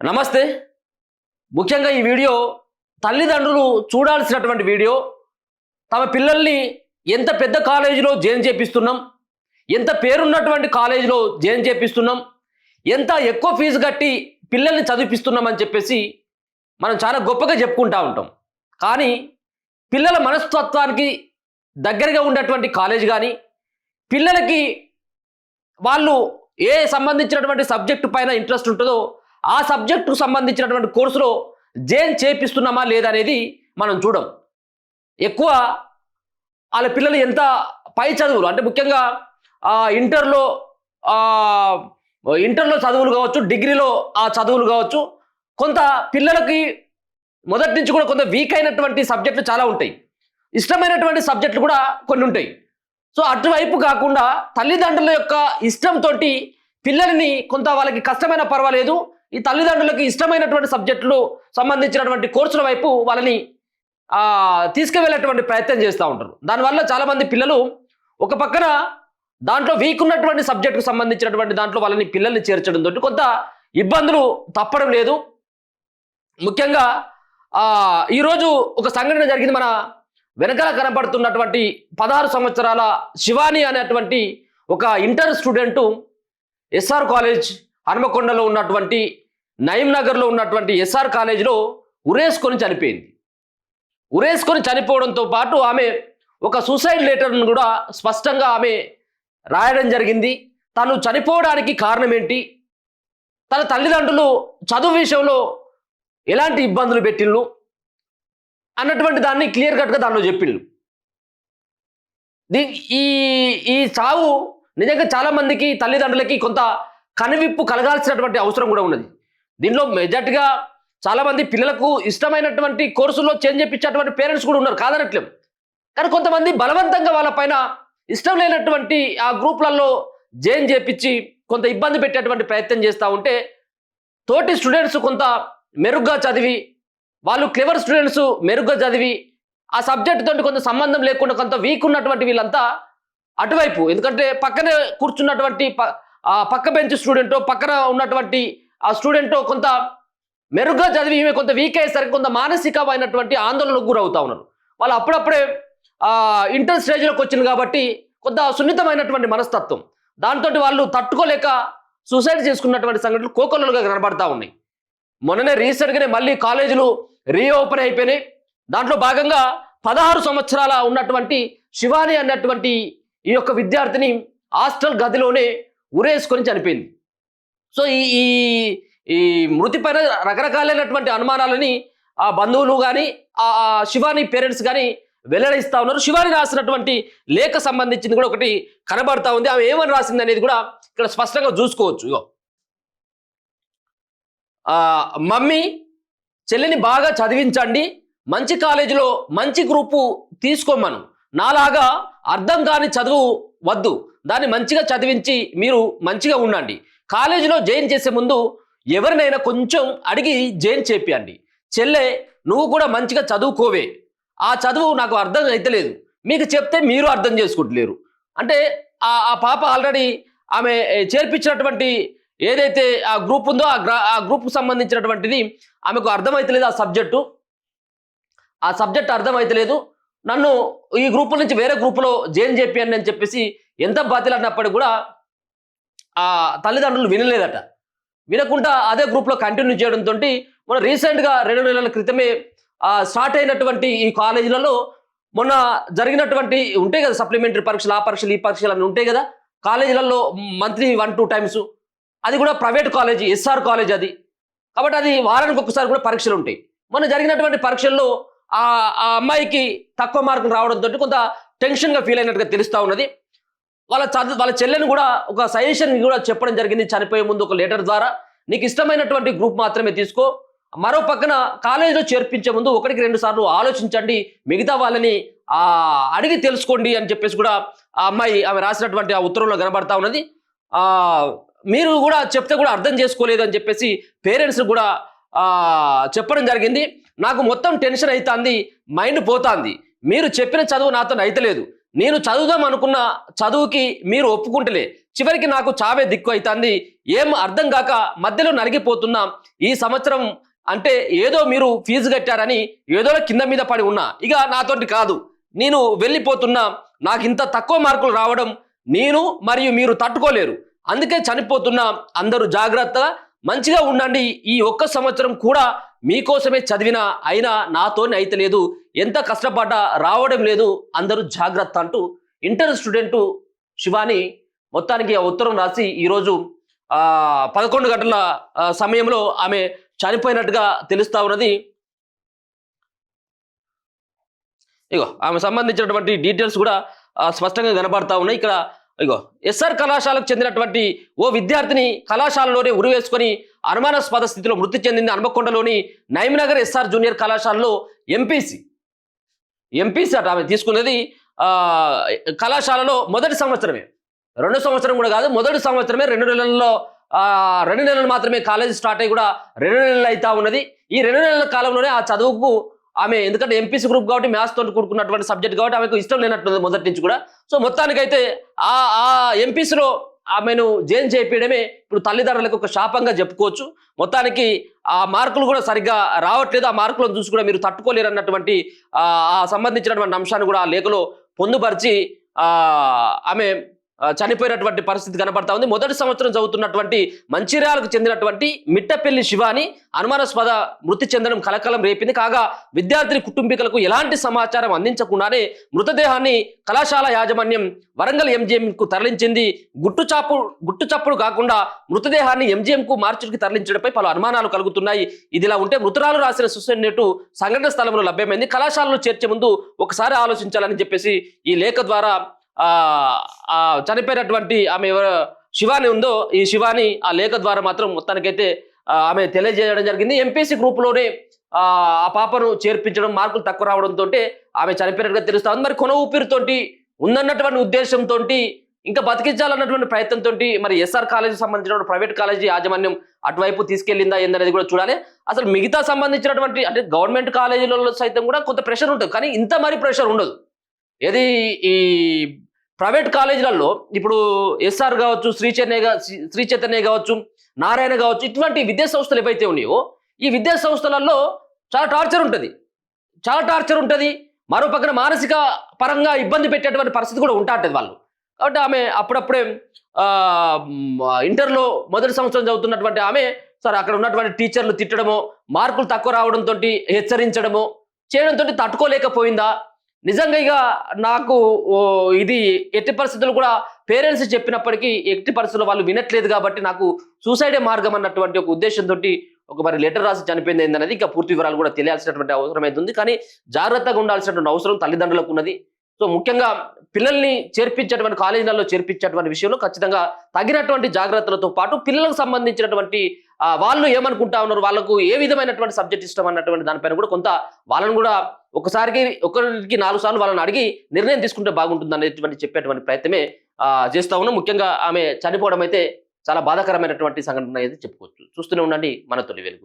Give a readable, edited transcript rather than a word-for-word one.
నమస్తే. ముఖ్యంగా ఈ వీడియో తల్లిదండ్రులు చూడాల్సినటువంటి వీడియో. తమ పిల్లల్ని ఎంత పెద్ద కాలేజీలో జాయిన్ చేపిస్తున్నాం, ఎంత పేరున్నటువంటి కాలేజీలో జాయిన్ చేపిస్తున్నాం, ఎంత ఎక్కువ ఫీజు కట్టి పిల్లల్ని చదివిపిస్తున్నాం అని చెప్పేసి మనం చాలా గొప్పగా చెప్పుకుంటూ ఉంటాం. కానీ పిల్లల మనస్తత్వానికి దగ్గరగా ఉండేటువంటి కాలేజ్ కానీ, పిల్లలకి వాళ్ళు ఏ సంబంధించినటువంటి సబ్జెక్టు పైన ఇంట్రెస్ట్ ఉంటుందో ఆ సబ్జెక్టుకు సంబంధించినటువంటి కోర్సులో జాయిన్ చేపిస్తున్నామా లేదా అనేది మనం చూడం. ఎక్కువ వాళ్ళ పిల్లలు ఎంత పై చదువులు అంటే ముఖ్యంగా ఇంటర్లో చదువులు కావచ్చు, డిగ్రీలో ఆ చదువులు కావచ్చు, కొంత పిల్లలకి మొదటి నుంచి కూడా కొంత వీక్ అయినటువంటి సబ్జెక్టులు చాలా ఉంటాయి, ఇష్టమైనటువంటి సబ్జెక్టులు కూడా కొన్ని ఉంటాయి. సో అటువైపు కాకుండా తల్లిదండ్రుల యొక్క ఇష్టంతో పిల్లల్ని కొంత వాళ్ళకి కష్టమైన పర్వాలేదు, ఈ తల్లిదండ్రులకి ఇష్టమైనటువంటి సబ్జెక్టులు సంబంధించినటువంటి కోర్సుల వైపు వాళ్ళని తీసుకువెళ్ళేటువంటి ప్రయత్నం చేస్తూ ఉంటారు. దానివల్ల చాలామంది పిల్లలు ఒక పక్కన దాంట్లో వీక్ ఉన్నటువంటి సబ్జెక్టుకు సంబంధించినటువంటి దాంట్లో వాళ్ళని పిల్లల్ని చేర్చడంతో కొంత ఇబ్బందులు తప్పడం లేదు. ముఖ్యంగా ఈరోజు ఒక సంఘటన జరిగింది. మన వెనకాల కనబడుతున్నటువంటి 16 సంవత్సరాల శివాని అనేటువంటి ఒక ఇంటర్ స్టూడెంటు ఎస్ఆర్ కాలేజ్ హనుమకొండలో ఉన్నటువంటి నయీం నగర్లో ఉన్నటువంటి ఎస్ఆర్ కాలేజీలో ఉరేసుకొని చనిపోయింది. ఉరేసుకొని చనిపోవడంతో పాటు ఆమె ఒక సూసైడ్ లెటర్ను కూడా స్పష్టంగా ఆమె రాయడం జరిగింది. తను చనిపోవడానికి కారణం ఏంటి, తన తల్లిదండ్రులు చదువు విషయంలో ఎలాంటి ఇబ్బందులు పెట్టిళ్ళు అన్నటువంటి దాన్ని క్లియర్ కట్గా దానిలో చెప్పిండు. ఈ చావు నిజంగా చాలామందికి తల్లిదండ్రులకి కొంత కనువిప్పు కలగాల్సినటువంటి అవసరం కూడా ఉన్నది. దీనిలో మెజార్టీగా చాలామంది పిల్లలకు ఇష్టమైనటువంటి కోర్సుల్లో చేంజ్ చేయించేటువంటి పేరెంట్స్ కూడా ఉన్నారు, కాదనట్లేం. కానీ కొంతమంది బలవంతంగా వాళ్ళపైన ఇష్టం లేనటువంటి ఆ గ్రూప్లలో జాయిన్ చేయించి కొంత ఇబ్బంది పెట్టేటువంటి ప్రయత్నం చేస్తూ ఉంటే తోటి స్టూడెంట్స్ కొంత మెరుగ్గా చదివి, వాళ్ళు క్లెవర్ స్టూడెంట్స్ మెరుగ్గా చదివి ఆ సబ్జెక్ట్ తోటి కొంత సంబంధం లేకుండా కొంత వీక్ ఉన్నటువంటి వీళ్ళంతా అటువైపు, ఎందుకంటే పక్కనే కూర్చున్నటువంటి పక్క బెంచ్ స్టూడెంటో పక్కన ఉన్నటువంటి ఆ స్టూడెంటో కొంత మెరుగ్గా చదివి ఈమె కొంత వీక్ అయ్యేసరికి కొంత మానసికమైనటువంటి ఆందోళనకు గురవుతా ఉన్నారు. వాళ్ళు అప్పుడప్పుడే ఇంటర్ స్టేజ్లోకి వచ్చింది కాబట్టి కొంత సున్నితమైనటువంటి మనస్తత్వం, దాంతో వాళ్ళు తట్టుకోలేక సూసైడ్ చేసుకున్నటువంటి సంఘటనలు కోకొల్లలుగా కనబడతా ఉన్నాయి. మొన్ననే రీసెంట్గానే మళ్ళీ కాలేజీలు రీఓపెన్ అయిపోయినాయి. దాంట్లో భాగంగా 16 సంవత్సరాల ఉన్నటువంటి శివాని అన్నటువంటి ఈ యొక్క విద్యార్థిని హాస్టల్ గదిలోనే ఉరేసుకొని చనిపోయింది. సో ఈ మృతి పైన రకరకాలైనటువంటి అనుమానాలని ఆ బంధువులు కానీ ఆ శివాని పేరెంట్స్ కానీ వెల్లడిస్తూ ఉన్నారు. శివాని రాసినటువంటి లేఖ సంబంధించింది కూడా ఒకటి కనబడతా ఉంది. ఆమె ఏమని రాసింది అనేది కూడా ఇక్కడ స్పష్టంగా చూసుకోవచ్చు. ఇగో, మమ్మీ, చెల్లిని బాగా చదివించండి, మంచి కాలేజీలో మంచి గ్రూపు తీసుకోమను, నాలాగా అర్థం కాని చదువు వద్దు, దాన్ని మంచిగా చదివించి మీరు మంచిగా ఉండండి, కాలేజీలో జాయిన్ చేసే ముందు ఎవరినైనా కొంచెం అడిగి జాయిన్ చేపియండి, చెల్లె నువ్వు కూడా మంచిగా చదువుకోవే, ఆ చదువు నాకు అర్థం అయితలేదు, మీకు చెప్తే మీరు అర్థం చేసుకుంటలేరు అంటే ఆ పాప ఆల్రెడీ ఆమె చేర్పించినటువంటి ఏదైతే ఆ గ్రూప్ ఉందో ఆ గ్రూప్కు సంబంధించినటువంటిది ఆమెకు అర్థమైతలేదు. ఆ సబ్జెక్ట్ అర్థమైతలేదు, నన్ను ఈ గ్రూపుల నుంచి వేరే గ్రూపులో జాయిన్ చేపియండి అని చెప్పేసి ఎంత బాధ్యలన్నప్పటికీ కూడా ఆ తల్లిదండ్రులు వినలేదట. వినకుండా అదే గ్రూప్లో కంటిన్యూ చేయడంతో మొన్న రీసెంట్గా 2 నెలల క్రితమే స్టార్ట్ అయినటువంటి ఈ కాలేజీలలో మొన్న జరిగినటువంటి ఉంటాయి కదా సప్లిమెంటరీ పరీక్షలు, ఆ పరీక్షలు ఈ పరీక్షలు అన్నీ ఉంటాయి కదా కాలేజీలలో మంత్లీ 1-2 టైమ్స్. అది కూడా ప్రైవేట్ కాలేజీ, ఎస్ఆర్ కాలేజ్ అది, కాబట్టి అది వారానికి ఒక్కసారి కూడా పరీక్షలు ఉంటాయి. మొన్న జరిగినటువంటి పరీక్షల్లో ఆ అమ్మాయికి తక్కువ మార్కులు రావడంతో కొంత టెన్షన్గా ఫీల్ అయినట్టుగా తెలుస్తూ ఉన్నది. వాళ్ళ చెల్లెని కూడా ఒక సజెషన్ కూడా చెప్పడం జరిగింది చనిపోయే ముందు ఒక లెటర్ ద్వారా, నీకు ఇష్టమైనటువంటి గ్రూప్ మాత్రమే తీసుకో, మరో పక్కన కాలేజీలో చేర్పించే ముందు 1-2 సార్లు ఆలోచించండి, మిగతా వాళ్ళని అడిగి తెలుసుకోండి అని చెప్పేసి కూడా ఆ అమ్మాయి ఆమె రాసినటువంటి ఆ ఉత్తరంలో కనబడతా ఉన్నది. మీరు కూడా చెప్తే కూడా అర్థం చేసుకోలేదు అని చెప్పేసి పేరెంట్స్ కూడా చెప్పడం జరిగింది. నాకు మొత్తం టెన్షన్ అవుతుంది, మైండ్ పోతుంది, మీరు చెప్పిన చదువు నాతో అయితలేదు, నేను చదువుదాం అనుకున్న చదువుకి మీరు ఒప్పుకుంటలే, చివరికి నాకు చావే దిక్కు అవుతుంది, ఏం అర్థం కాక మధ్యలో నలిగిపోతున్నా. ఈ సంవత్సరం అంటే ఏదో మీరు ఫీజు కట్టారని ఏదో కింద మీద పడి ఉన్నా, ఇక నాతోటి కాదు, నేను వెళ్ళిపోతున్నా. నాకు ఇంత తక్కువ మార్కులు రావడం నేను మరియు మీరు తట్టుకోలేరు, అందుకే చనిపోతున్నా. అందరూ జాగ్రత్తగా మంచిగా ఉండండి. ఈ ఒక్క సంవత్సరం కూడా మీకోసమే చదివినా, అయినా నాతోనే అయితలేదు, ఎంత కష్టపడ్డా రావడం లేదు, అందరూ జాగ్రత్త అంటూ ఇంటర్ స్టూడెంట్ శివాని మొత్తానికి ఆ ఉత్తరం రాసి ఈరోజు 11 గంటల సమయంలో ఆమె చనిపోయినట్టుగా తెలుస్తా ఉన్నది. ఇగో ఆమె సంబంధించినటువంటి డీటెయిల్స్ కూడా స్పష్టంగా కనబడతా ఉన్నాయి. ఇక్కడ ఇగో ఎస్ఆర్ కళాశాలకు చెందినటువంటి ఓ విద్యార్థిని కళాశాలలోనే ఉరివేసుకొని అనుమానాస్పద స్థితిలో మృతి చెందింది. హన్మకొండలోని నైమ్నగర్ ఎస్ఆర్ జూనియర్ కళాశాలలో ఎంపీసీ అట ఆమె తీసుకున్నది. కళాశాలలో మొదటి సంవత్సరమే, 2వ సంవత్సరం కూడా కాదు, మొదటి సంవత్సరమే. 2 నెలలు మాత్రమే కాలేజీ స్టార్ట్ అయ్యి కూడా 2 నెలలు అవుతా ఉన్నది. ఈ 2 నెలల కాలంలోనే ఆ చదువుకు ఆమె, ఎందుకంటే ఎంపీసీ గ్రూప్ కాబట్టి మ్యాథ్స్ తోటి కూడుకున్నటువంటి సబ్జెక్ట్ కాబట్టి ఆమెకు ఇష్టం లేనట్టు మొదటి నుంచి కూడా. సో మొత్తానికైతే ఆ ఎంపీసీలో ఆమెను జైన్ చేయించడమే ఇప్పుడు తల్లిదండ్రులకు ఒక శాపంగా చెప్పుకోవచ్చు. మొత్తానికి ఆ మార్కులు కూడా సరిగ్గా రావట్లేదు, ఆ మార్కులను చూసి కూడా మీరు తట్టుకోలేరు అన్నటువంటి ఆ సంబంధించినటువంటి అంశాన్ని కూడా ఆ లేఖలో పొందుపరిచి ఆమె చనిపోయినటువంటి పరిస్థితి కనబడతా ఉంది. మొదటి సంవత్సరం చదువుతున్నటువంటి మంచిర్యాలకు చెందినటువంటి మిట్టపల్లి శివాని అనుమానాస్పద మృతి చెందడం కలకలం రేపింది. కాగా విద్యార్థిని కుటుంబీకులకు ఎలాంటి సమాచారం అందించకుండానే మృతదేహాన్ని కళాశాల యాజమాన్యం వరంగల్ ఎంజీఎంకు తరలించింది. గుట్టుచప్పుడు కాకుండా మృతదేహాన్ని ఎంజీఎంకు మార్చికి తరలించడంపై పలు అనుమానాలు కలుగుతున్నాయి. ఇదిలా ఉంటే మృతురాలు రాసిన సూసైడ్ నోటు సంఘటన స్థలంలో లభ్యమైంది. కళాశాలలో చేర్చే ముందు ఒకసారి ఆలోచించాలని చెప్పేసి ఈ లేఖ ద్వారా చనిపోయినటువంటి ఆమె శివాని ఉందో, ఈ శివాని ఆ లేఖ ద్వారా మాత్రం మొత్తానికైతే ఆమె తెలియజేయడం జరిగింది. ఎంపీసీ గ్రూప్లోనే ఆ పాపను చేర్పించడం, మార్కులు తక్కువ రావడంతో ఆమె చనిపోయినట్టుగా తెలుస్తా ఉంది. మరి కొన ఊపిరితోటి ఉందన్నటువంటి ఉద్దేశంతో ఇంకా బతికించాలన్నటువంటి ప్రయత్నంతో మరి ఎస్ఆర్ కాలేజీ సంబంధించిన ప్రైవేట్ కాలేజీ యాజమాన్యం అటువైపు తీసుకెళ్లిందా ఏందనేది కూడా చూడాలి. అసలు మిగతా సంబంధించినటువంటి అంటే గవర్నమెంట్ కాలేజీలలో సైతం కూడా కొంత ప్రెషర్ ఉంటుంది, కానీ ఇంత మరి ప్రెషర్ ఉండదు. ఏది ఈ ప్రైవేట్ కాలేజీలలో ఇప్పుడు ఎస్ఆర్ కావచ్చు, శ్రీ చైతన్య కావచ్చు, నారాయణ కావచ్చు, ఇటువంటి విద్యా సంస్థలు ఏవైతే ఉన్నాయో ఈ విద్యా సంస్థలలో చాలా టార్చర్ ఉంటుంది. మరో పక్కన మానసిక పరంగా ఇబ్బంది పెట్టేటువంటి పరిస్థితి కూడా ఉంటుంది వాళ్ళు. కాబట్టి ఆమె అప్పుడప్పుడే ఇంటర్లో మొదటి సంవత్సరం చదువుతున్నటువంటి ఆమె సరే అక్కడ ఉన్నటువంటి టీచర్లు తిట్టడమో, మార్కులు తక్కువ రావడంతో హెచ్చరించడమో చేయడంతో తట్టుకోలేకపోయిందా, నిజంగా ఇక నాకు ఇది ఎట్టి పరిస్థితులు కూడా పేరెంట్స్ చెప్పినప్పటికీ ఎట్టి పరిస్థితుల్లో వాళ్ళు వినట్లేదు కాబట్టి నాకు సూసైడే మార్గం అన్నటువంటి ఒక ఉద్దేశంతో ఒక మరి లెటర్ రాసి చనిపోయింది ఏందనేది ఇంకా పూర్తి వివరాలు కూడా తెలియాల్సినటువంటి అవసరం అవుతుంది. కానీ జాగ్రత్తగా ఉండాల్సినటువంటి అవసరం తల్లిదండ్రులకు ఉన్నది. సో ముఖ్యంగా పిల్లల్ని చేర్పించేటువంటి కాలేజీలలో చేర్పించేటువంటి విషయంలో ఖచ్చితంగా తగినటువంటి జాగ్రత్తలతో పాటు పిల్లలకు సంబంధించినటువంటి వాళ్ళు ఏమనుకుంటా ఉన్నారు, వాళ్ళకు ఏ విధమైనటువంటి సబ్జెక్ట్ ఇష్టం అన్నటువంటి దానిపైన కూడా కొంత వాళ్ళని కూడా ఒకరికి 4 సార్లు వాళ్ళని అడిగి నిర్ణయం తీసుకుంటే బాగుంటుంది అనేటువంటి చెప్పేటువంటి ప్రయత్నమే చేస్తా ఉన్నాం. ముఖ్యంగా ఆమె చనిపోవడం అయితే చాలా బాధాకరమైనటువంటి సంఘటన అయితే చెప్పుకోవచ్చు. చూస్తూనే ఉండండి మన తొలి వెలుగు.